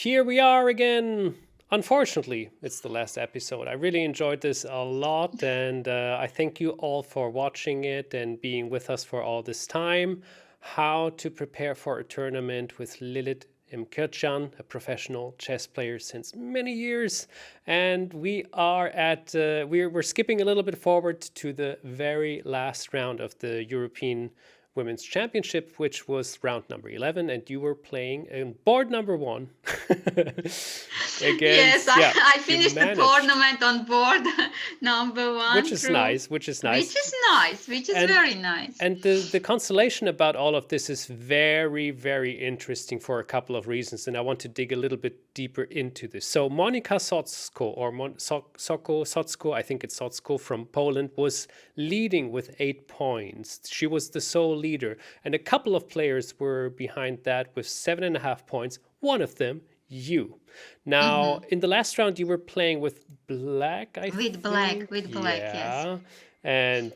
here we are again. Unfortunately, it's the last episode. I really enjoyed this a lot, and I thank you all for watching it and being with us for all this time. How to prepare for a tournament with Lilit Mkrtchian, a professional chess player since many years, and we are at we're skipping a little bit forward to the very last round of the European Women's Championship, which was round number 11, and you were playing in board number 1 Yes, against, yeah, I you finished the managed, tournament on board number which one, is true. nice, which is Which nice. is nice, which is And very nice. and the consolation about all of this is very, very interesting for a couple of reasons, and I want to dig a little bit deeper into this. So Monika Sotsko, or Sotsko, I think it's Sotsko from Poland, was leading with 8 points. She was the sole leader, and a couple of players were behind that with 7.5 points. One of them, you. Now, in the last round, you were playing with black, I With think. black, yes. Yeah. And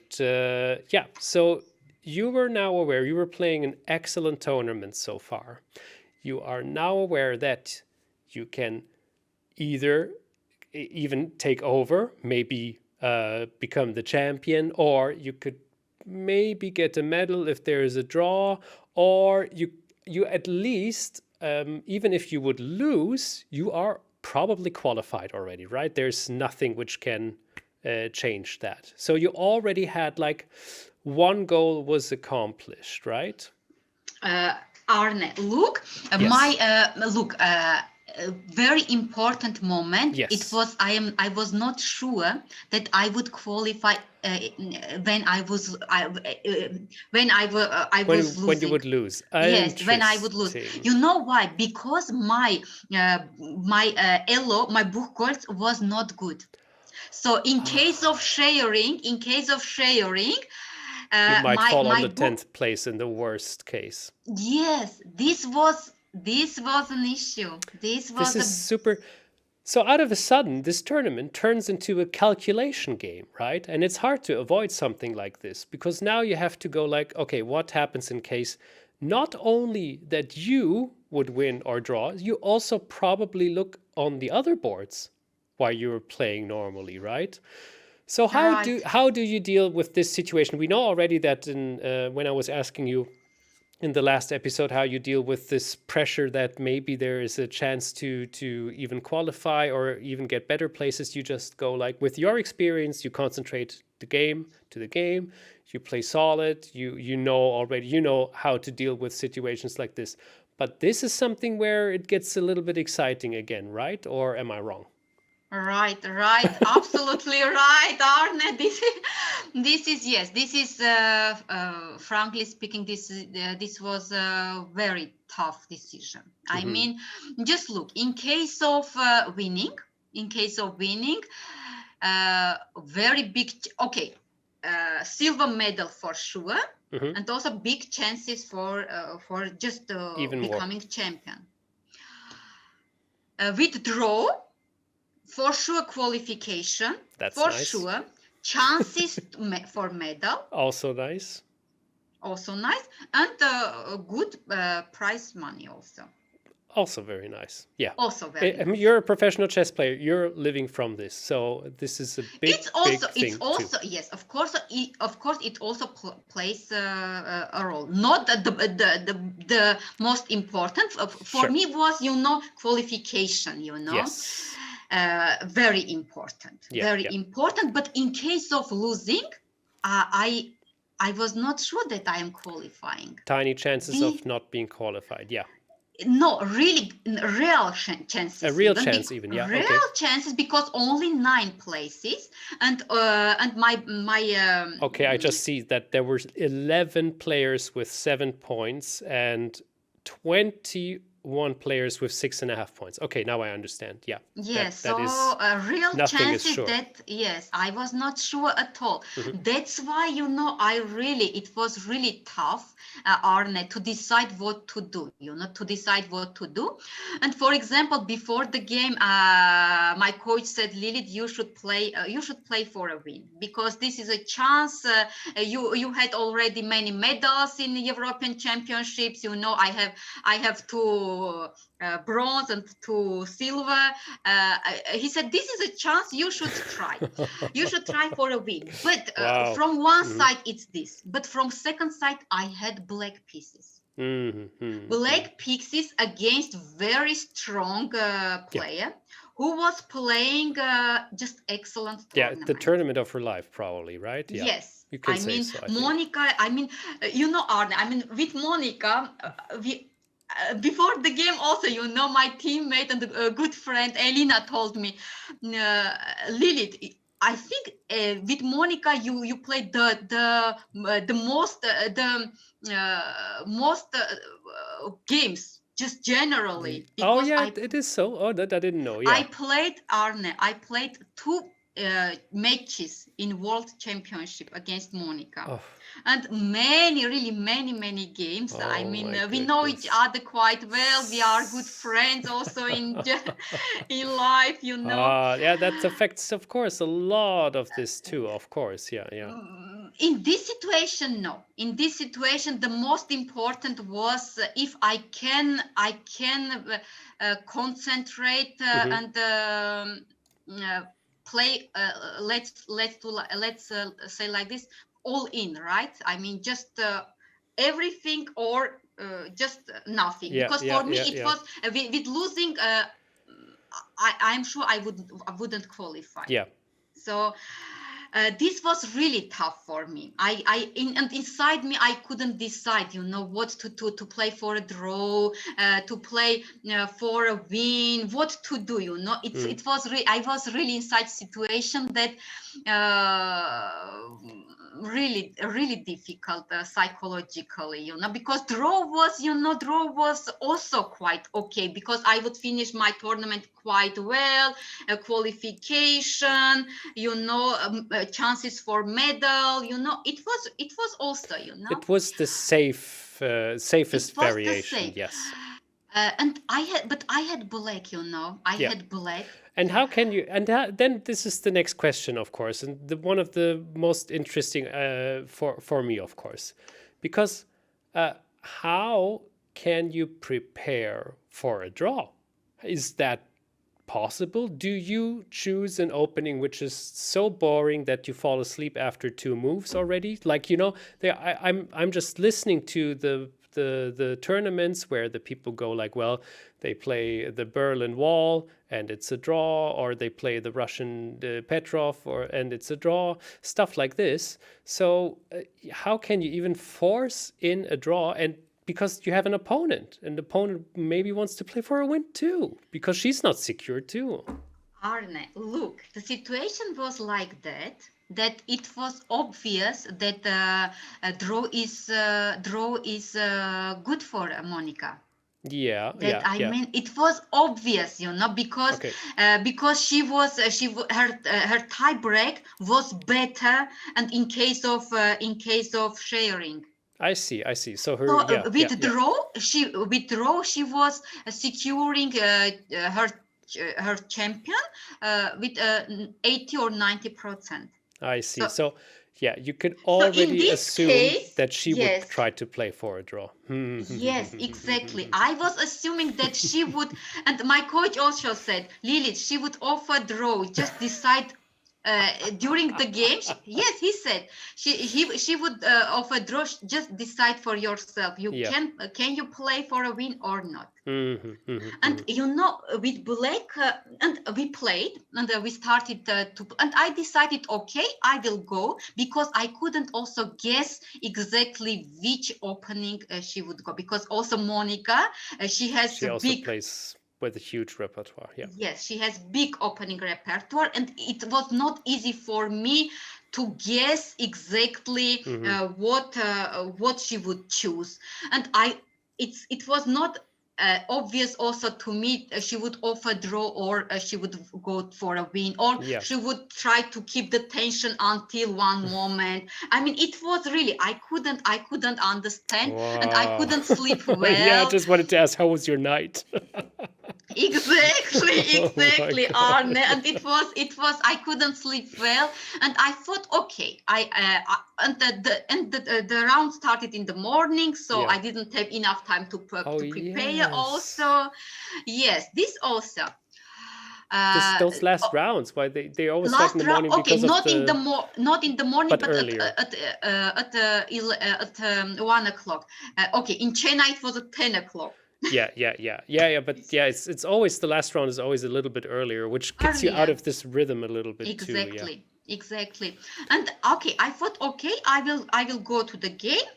yeah, so you were now aware, you were playing an excellent tournament so far. You are now aware that you can either even take over, maybe become the champion, or you could maybe get a medal if there is a draw, or you at least, even if you would lose, you are probably qualified already, right? There's nothing which can change that. So you already had like one goal was accomplished, right? Arne, look, Yes. very important moment. Yes. It was I was not sure that I would qualify when I was losing. When you would lose. Yes, when I would lose. Interesting. You know why? Because my my book course was not good. So in case of sharing, you might fall on my the book, 10th place in the worst case. yes, this was an issue. This was This is super. So out of a sudden, this tournament turns into a calculation game, right? And it's hard to avoid something like this because now you have to go like, okay, what happens in case not only that you would win or draw, you also probably look on the other boards while you're playing normally, right? So right. how do you deal with this situation? We know already that when I was asking you in the last episode how you deal with this pressure that maybe there is a chance to even qualify or even get better places. You just go like with your experience, you concentrate the game, you play solid, you know how to deal with situations like this. But this is something where it gets a little bit exciting again, right? Or am I wrong? Right, absolutely right, Arne. This is frankly speaking, this was a very tough decision. I mean, just look, in case of winning, very big, silver medal for sure, and also big chances for just becoming champion. With draw, for sure, qualification. That's for nice. sure. Chances for medal. Also nice. And good prize money also. Also very nice. Yeah. Also very nice. I mean, you're a professional chess player. You're living from this, so this is a big thing too. Yes, of course. It also plays a role. Not the most important for me was qualification. Yes. Very important. Important. But in case of losing, I was not sure that I am qualifying. Tiny chances of not being qualified. Yeah. No, really, real chances. A real chance, even. Yeah. Real chances, because only 9 places, and my. Okay, I just see that there were 11 players with 7 points and 21 players with 6.5 points. Okay, now I understand. Yeah. Yes, that is, real chances sure. that, yes, I was not sure at all. That's why, it was really tough, Arne, to decide what to do, And for example, before the game, my coach said, Lilit, you should play for a win, because this is a chance. You had already many medals in European championships. I have to bronze and to silver. He said, this is a chance you should try. You should try for a win. But Wow. from one side, it's this. But from second side, I had black pieces. Black pieces against very strong player who was playing just excellent tournament. The tournament of her life, probably, right? Yeah. Yes. You can I say mean, so, Monica, I mean, you know, Arne, I mean, with Monica, we before the game also, you know, my teammate and a good friend, Elina, told me, Lilit, I think with Monica, you played the most games, just generally. Oh, yeah, it is so. Oh, that I didn't know. Yeah. I played, Arne, I played 2 matches in World Championship against Monica. Oh. And many games. Oh, I mean, my we know each goodness. other quite well. We are good friends also in life, you know. Yeah, that affects, of course, a lot of this too, of course. Yeah. In this situation, no. In this situation, the most important was if I can concentrate and play. Let's say like this, all in, right? I mean, just everything or just nothing. Yeah, because for me it was with losing. I'm sure I wouldn't qualify. Yeah. So this was really tough for me. And inside me, I couldn't decide, you know, what to play for a draw, to play for a win, what to do, you know. It was I was really inside situation that really difficult psychologically, you know, because draw was also quite okay, because I would finish my tournament quite well, qualification, you know, chances for medal, you know, it was also, you know, it was the safest variation. Yes. And I had black, you know, I had black. And how can you? And then this is the next question, of course, and one of the most interesting for me, of course, because how can you prepare for a draw? Is that possible? Do you choose an opening which is so boring that you fall asleep after 2 moves already? Like, you know, I'm just listening to the tournaments where the people go like, well, they play the Berlin Wall and it's a draw, or they play the Russian Petrov and it's a draw, stuff like this. So how can you even force in a draw? And because you have an opponent, and the opponent maybe wants to play for a win too, because she's not secure too. Arne, look, the situation was like that it was obvious that draw is good for Monica. Yeah, I mean, it was obvious, you know, because her tie break was better, and in case of sharing. I see. So with draw, she was securing her champion with 80 or 90%. I see. So you could already assume that she would try to play for a draw. Yes, exactly. I was assuming that she would, and my coach also said, Lilit, she would offer draw, just decide during the game. Yes, he said she would offer draw, just decide for yourself. You can you play for a win or not? And you know, with black, and we played, and we started and I decided, okay, I will go, because I couldn't also guess exactly which opening she would go, because also Monica, she also plays with a huge repertoire. Yes, she has big opening repertoire, and it was not easy for me to guess exactly what she would choose. And it was not obvious also to me she would offer draw, or she would go for a win, or she would try to keep the tension until one moment. I mean, it was really, I couldn't understand. Wow. And I couldn't sleep well. I just wanted to ask, how was your night? Exactly, Oh my exactly, God. Arne. And it was. I couldn't sleep well, and I thought, okay, and the round started in the morning, so Yeah. I didn't have enough time Oh to prepare. yes. Also, yes, this also. This Uh, those last rounds, why they always start in Last the round, morning okay, because of the not in the morning, but but earlier. at 1 o'clock. Okay, in China it was at 10 o'clock. Yeah. But yeah, it's always the last round is always a little bit earlier, which gets you out Earlier. of this rhythm a little bit too. Yeah. Exactly, exactly. And okay, I thought, okay, I will go to the game.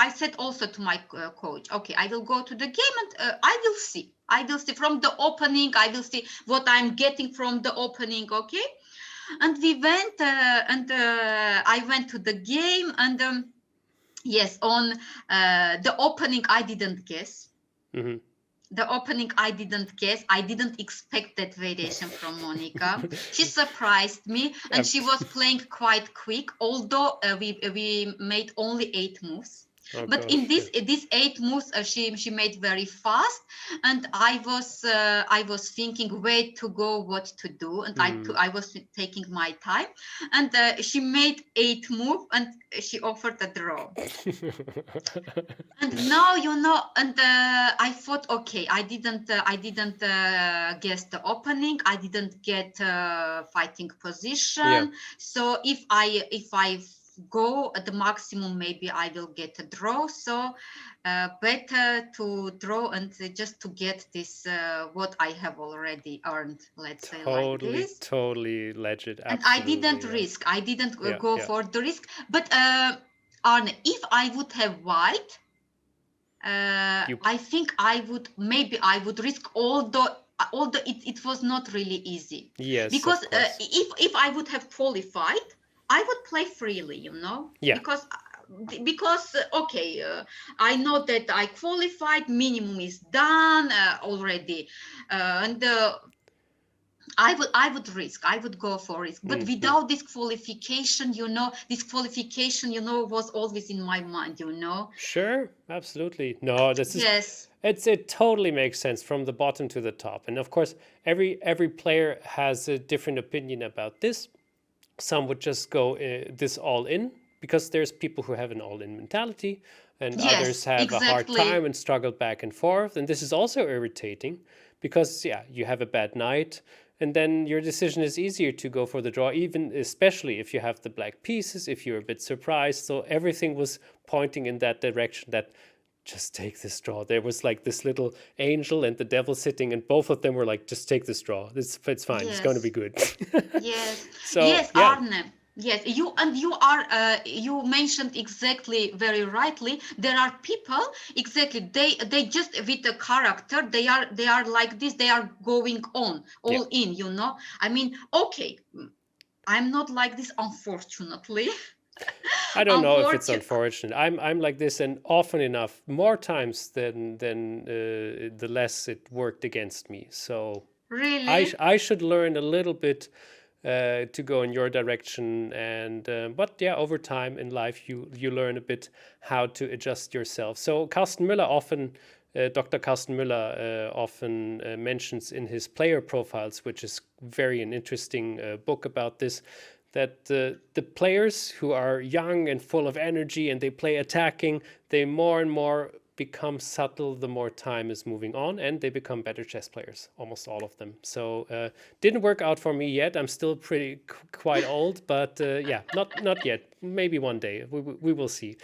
I said also to my coach, okay, I will go to the game, and I will see. I will see from the opening. I will see what I'm getting from the opening. Okay, and we went, and I went to the game, and yes, on the opening, I didn't guess. Hmm. The opening, I didn't guess. I didn't expect that variation from Monica. She surprised me, and she was playing quite quick. Although we made only 8 moves, Oh but in gosh. Yeah. these 8 moves, she made very fast, and I was thinking where to go, what to do, and Mm. I was taking my time, and she made 8 moves, and she offered a draw. And now, and I thought, okay, I didn't guess the opening. I didn't get fighting Yeah. position. So if I go at the maximum, maybe I will get a draw. So better to draw and just to get this what I have already earned. Let's say like this. Totally legit. And I Absolutely. didn't Yeah. risk. I didn't Yeah. go Yeah. for the risk. But Arne, if I would have white. You. I think I would risk, although it was not really easy, Yes, because of course. if I would have qualified, I would play freely, Yeah. because okay, I know that I qualified, minimum is done already, and I would risk. I would go for risk. But Hmm. without disqualification, was always in my mind. Sure. Absolutely. No, this is Yes. it totally makes sense from the bottom to the top. And of course, every player has a different opinion about this. Some would just go this all in because there's people who have an all in mentality, and others Yes, have a hard time exactly. and struggle back and forth. And this is also irritating because, yeah, you have a bad night. And then your decision is easier to go for the draw, even especially if you have the black pieces, if you're a bit surprised. So everything was pointing in that direction that just take this draw. There was like this little angel and the devil sitting, and both of them were like, just take this draw. It's fine. It's going to be Yes, good. yes, So, yes, yeah. Arne. Yes, you mentioned exactly very rightly. There are people exactly they just with the character they are like this. They are going on Yeah. all in. I mean, okay, I'm not like this, unfortunately. I don't know if it's Unfortunately, unfortunate. I'm like this, and often enough, more times than the less it worked against me. So really. I should learn a little bit to go in your direction, and but yeah, over time in life, you learn a bit how to adjust yourself. So Karsten Müller often. Dr. Karsten Müller often mentions in his player profiles, which is very an interesting book about this, that the players who are young and full of energy and they play attacking, they more and more become subtle the more time is moving on, and they become better chess players, almost all of them. So didn't work out for me yet. I'm still quite old, but yeah, not yet. Maybe one day we will see.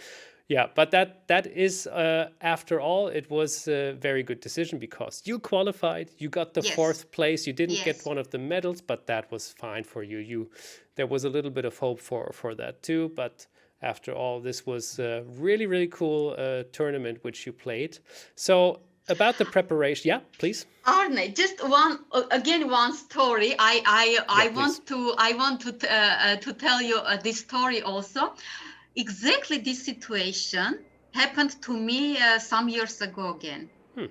Yeah, but that is after all, it was a very good decision because you qualified, you got the Yes, fourth place, you didn't get yes. one of the medals, but that was fine for you. There was a little bit of hope for that too, but after all, this was a really cool tournament which you played. So about the preparation, yeah, please, Arne, just one story. yeah, I please. want to tell you this story also. Exactly this situation happened to me some years ago again. Hmm.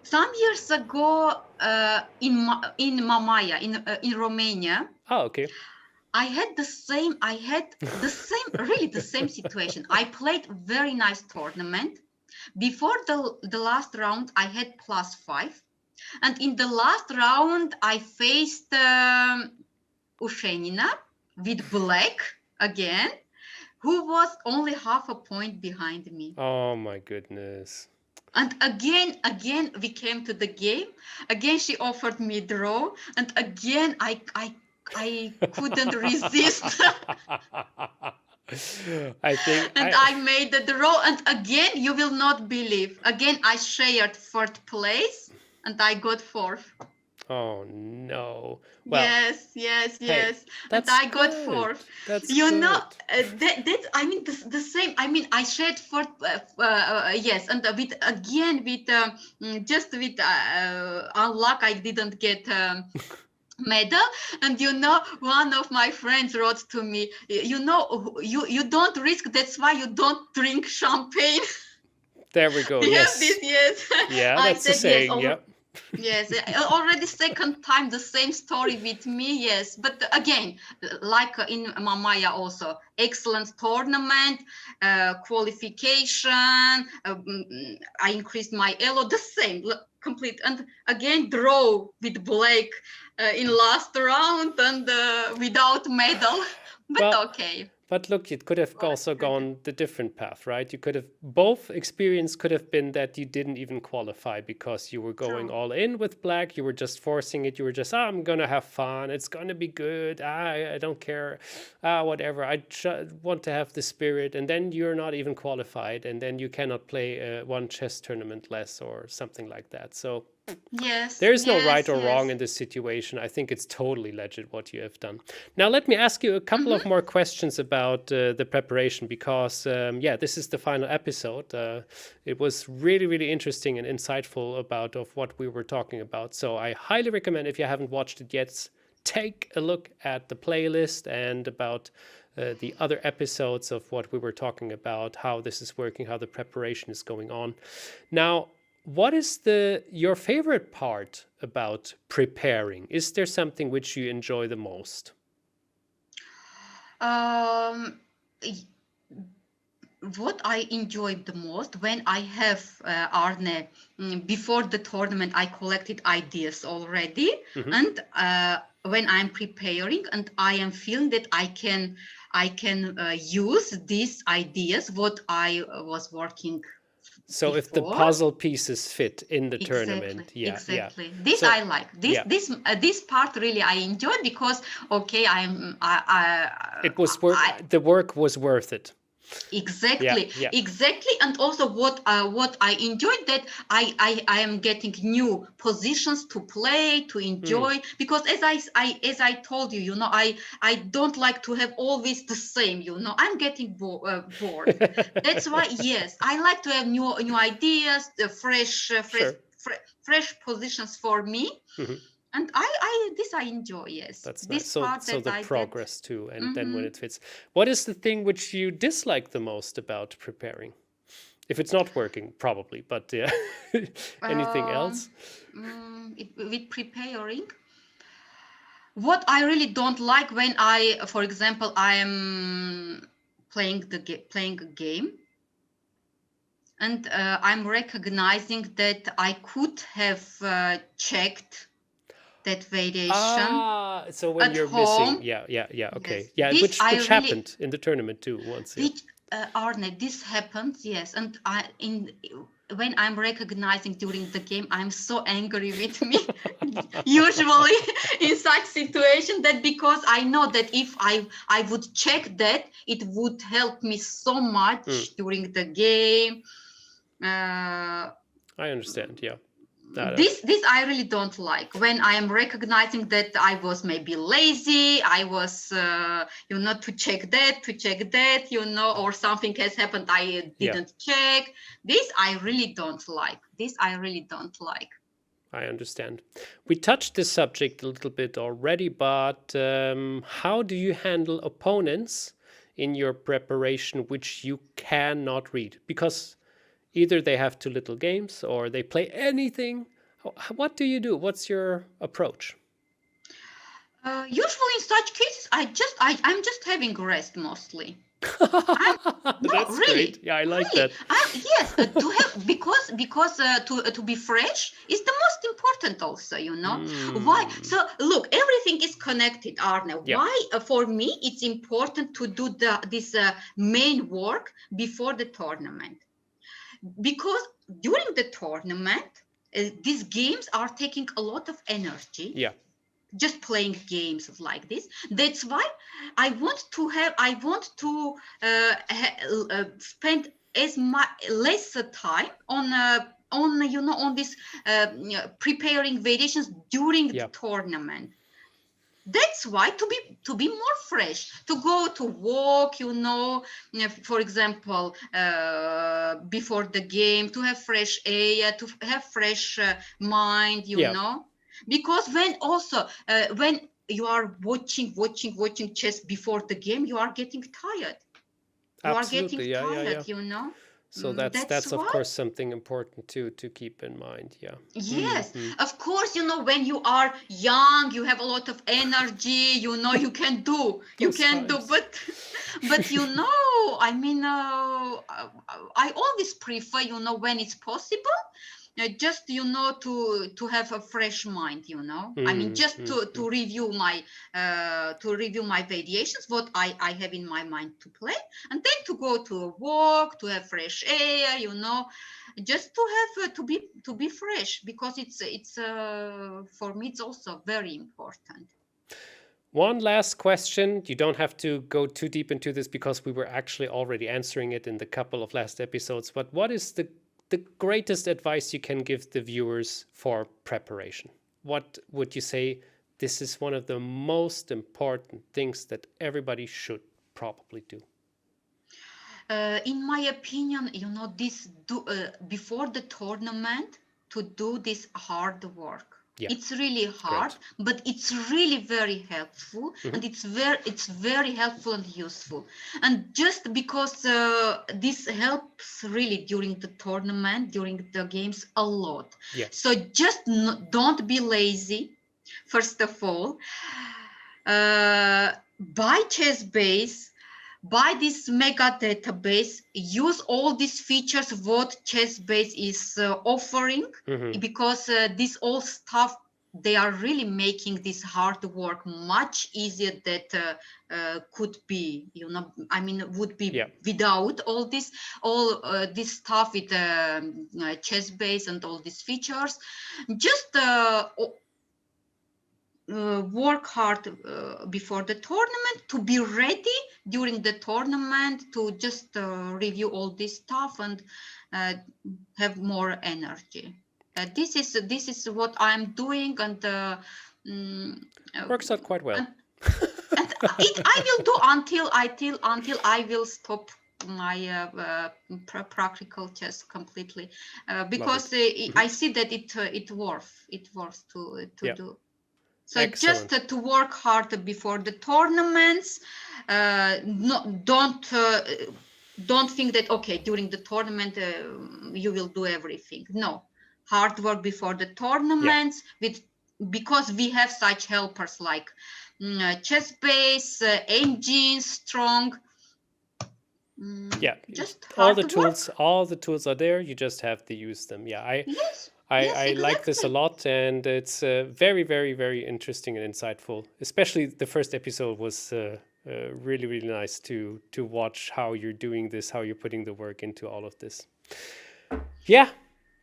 Some years ago in Mamaia in Romania, Oh, okay. I had really the same situation. I played very nice tournament, Before the last round, I had +5. And in the last round, I faced Ushenina with black again, who was only half a point behind me. Oh my goodness. And again, we came to the game. Again, she offered me draw, and again, I couldn't resist. I think And I made the draw, and again, you will not believe. Again, I shared 4th place, and I got 4th. Oh no. Well, yes. hey, And that's I got good. 4th. That's You good. know, that I mean the same. I mean, I shared 4th. Yes, and just with unluck, I didn't get. Medal. And you know, one of my friends wrote to me, you know, you don't risk, that's why you don't drink champagne. There we go. You Yes. have this, yes. Yeah, I that's the said yes. saying. Yep. Yes, already second time the same story with me. Yes, but again, like in Mamaya also, excellent tournament, qualification. I increased my elo, the same, complete. And again, draw with black in last round and without medal. But Well, okay. but look, it could have also gone the different path, right? You could have, both experience could have been that you didn't even qualify because you were going True. all in with black. You were just forcing it. You were just, I'm going to have fun. It's going to be good. I don't care. Whatever. I want to have the spirit. And then you're not even qualified. And then you cannot play one chess tournament less or something like that. So Yes. there is no right or yes. wrong in this situation. I think it's totally legit what you have done. Now, let me ask you a couple of more questions about the preparation because, this is the final episode. It was really, really interesting and insightful about of what we were talking about. So I highly recommend, if you haven't watched it yet, take a look at the playlist and about the other episodes of what we were talking about, how this is working, how the preparation is going on. Now, what is your favorite part about preparing? Is there something which you enjoy the most? What I enjoyed the most when I have Arne, before the tournament, I collected ideas already, and when I'm preparing and I am feeling that I can use these ideas what I was working. So if the puzzle pieces fit in the tournament, exactly. This I like. This part really I enjoyed because it was the work was worth it. Exactly. And also what I enjoyed that I am getting new positions to play, to enjoy, because as I told you, I don't like to have always the same, I'm getting bored. That's why, yes, I like to have new ideas, fresh positions for me. And I enjoy, yes. That's this nice. part so the progress too, and then when it fits. What is the thing which you dislike the most about preparing? If it's not working, probably, but yeah. Anything else? With preparing, what I really don't like when for example, I am playing a game, and I'm recognizing that I could have checked that variation. So when you're home, missing, okay, yes. which happened in the tournament too once. Arne, this happens, yes, and when I'm recognizing during the game, I'm so angry with me. Usually in such situation, that because I know that if I would check that, it would help me so much during the game. I understand, yeah. This I really don't like, when I am recognizing that I was maybe lazy, I was to check that, or something has happened I didn't check. This I really don't like. I understand. We touched this subject a little bit already, but how do you handle opponents in your preparation which you cannot read? Because either they have too little games or they play anything. What do you do? What's your approach? Usually in such cases, I'm just having rest mostly. That's really great. Yeah, I like that. Yes, to be fresh is the most important also, why. So look, everything is connected, Arne. Yeah. Why for me it's important to do this main work before the tournament, because during the tournament these games are taking a lot of energy. Yeah. Just playing games like this. That's why I want to spend as much less time on this preparing variations during the tournament. That's why to be more fresh, to go to walk, for example, before the game, to have fresh air, to have fresh mind, because when you are watching chess before the game, you are getting tired. Absolutely. Yeah. So that's of why. course something important to keep in mind. Yeah. Yes, of course, when you are young, you have a lot of energy, you can do, but I mean, I always prefer, when it's possible, just, to have a fresh mind, I mean, just to review my variations, what I have in my mind to play, and then to go to a walk, to have fresh air, just to have to be fresh, because it's for me it's also very important. One last question. You don't have to go too deep into this because we were actually already answering it in the couple of last episodes. But what is the greatest advice you can give the viewers for preparation? What would you say this is one of the most important things that everybody should probably do? In my opinion, before the tournament, to do this hard work. Yeah. It's really hard, but it's really very helpful, and it's very helpful and useful. And just because this helps really during the tournament, during the games a lot. Yeah. So just don't be lazy. First of all, buy ChessBase. Buy this mega database, use all these features what ChessBase is offering, because this all stuff, they are really making this hard work much easier that could be, I mean, would be without all this stuff with ChessBase and all these features. Just work hard before the tournament to be ready during the tournament, to just review all this stuff and have more energy. This is what I'm doing, and works out quite well. And I will do until I will stop my practical chess completely, because I see that it worth to do. So excellent. Just to work hard before the tournaments. Don't think that during the tournament you will do everything. No, hard work before the tournaments, because we have such helpers like ChessBase, Engine, Strong. Just all the tools are there. You just have to use them. I exactly. Like this a lot, and it's very, very, very interesting and insightful. Especially the first episode was really, really nice to watch how you're doing this, how you're putting the work into all of this. Yeah,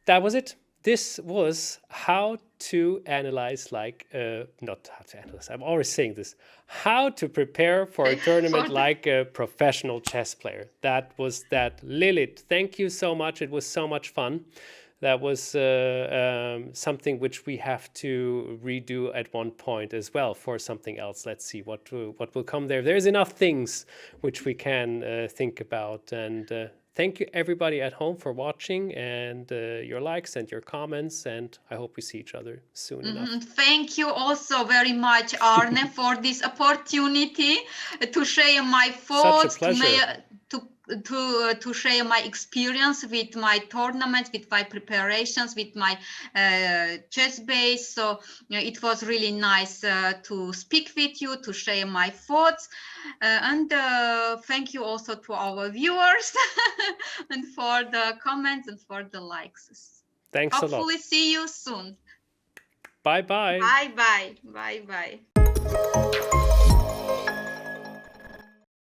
that was it. This was how to analyze, not how to analyze, I'm always saying this, how to prepare for a tournament like a professional chess player. That was that. Lilit, thank you so much. It was so much fun. That was something which we have to redo at one point as well for something else. Let's see what will come there. There's enough things which we can think about. And thank you everybody at home for watching, and your likes and your comments. And I hope we see each other soon enough. Thank you also very much, Arne, for this opportunity to share my thoughts. Such a pleasure. to share my experience with my tournaments, with my preparations, with my chess base. So it was really nice to speak with you, to share my thoughts, and thank you also to our viewers and for the comments and for the likes. Thanks a lot. Hopefully see you soon. Bye bye. Bye bye. Bye bye.